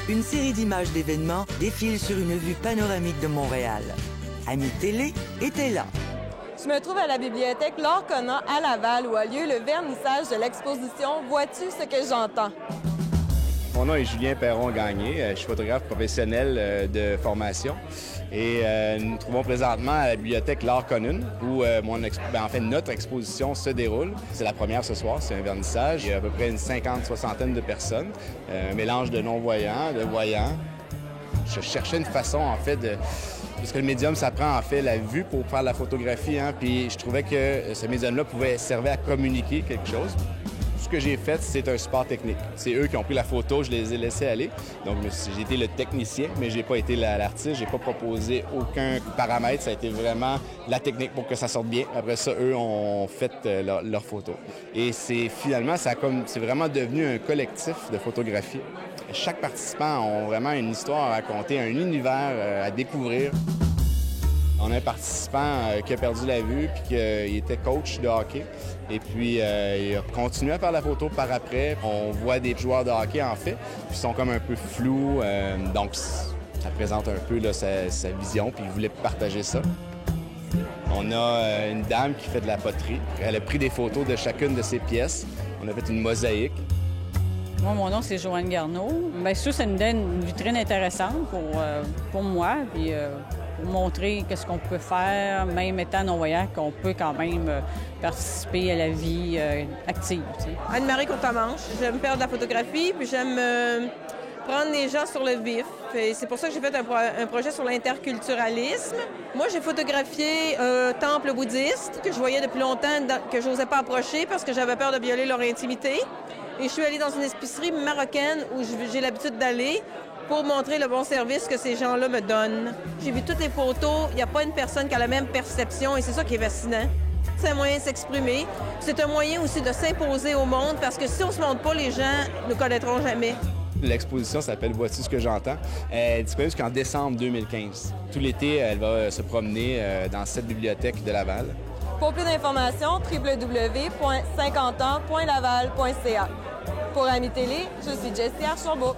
une série d'images d'événements défile sur une vue panoramique de Montréal. Ami Télé était là. Je me trouve à la bibliothèque Laure Conant à Laval où a lieu le vernissage de l'exposition « Vois-tu ce que j'entends ». Mon nom est Julien Perron-Gagné. Je suis photographe professionnel de formation et nous nous trouvons présentement à la bibliothèque Laure Conant où notre exposition se déroule. C'est la première ce soir, c'est un vernissage. Il y a à peu près une 50-60aine de personnes, un mélange de non-voyants, de voyants. Je cherchais une façon, en fait, parce que le médium, ça prend, en fait, la vue pour faire de la photographie, hein, puis je trouvais que ce médium-là pouvait servir à communiquer quelque chose. Ce que j'ai fait, c'est un support technique. C'est eux qui ont pris la photo, je les ai laissés aller. Donc, j'ai été le technicien, mais j'ai pas été l'artiste. J'ai pas proposé aucun paramètre. Ça a été vraiment la technique pour que ça sorte bien. Après ça, eux ont fait leur photo. Et c'est vraiment devenu un collectif de photographie. Chaque participant a vraiment une histoire à raconter, un univers à découvrir. On a un participant qui a perdu la vue puis qu'il était coach de hockey. Et puis, il a continué à faire la photo par après. On voit des joueurs de hockey, en fait, puis ils sont comme un peu flous. Donc, ça présente un peu là, sa vision, puis il voulait partager ça. On a une dame qui fait de la poterie. Elle a pris des photos de chacune de ses pièces. On a fait une mosaïque. Moi, mon nom, c'est Joanne Garneau. Bien sûr, ça nous donne une vitrine intéressante pour moi, puis pour montrer qu'est-ce qu'on peut faire, même étant non-voyant, qu'on peut quand même participer à la vie active. T'sais. Anne-Marie Courtemanche. J'aime faire de la photographie, puis j'aime prendre les gens sur le vif. Et c'est pour ça que j'ai fait un projet sur l'interculturalisme. Moi, j'ai photographié un temple bouddhiste que je voyais depuis longtemps, que je n'osais pas approcher parce que j'avais peur de violer leur intimité. Et je suis allée dans une épicerie marocaine où j'ai l'habitude d'aller pour montrer le bon service que ces gens-là me donnent. J'ai vu toutes les photos, il n'y a pas une personne qui a la même perception et c'est ça qui est fascinant. C'est un moyen de s'exprimer. C'est un moyen aussi de s'imposer au monde parce que si on ne se montre pas, les gens ne nous connaîtront jamais. L'exposition s'appelle « Vois-tu ce que j'entends ». Elle est disponible jusqu'en décembre 2015. Tout l'été, elle va se promener dans cette bibliothèque de Laval. Pour plus d'informations, www.50ans.laval.ca. Pour Ami Télé, je suis Jessie Archambault.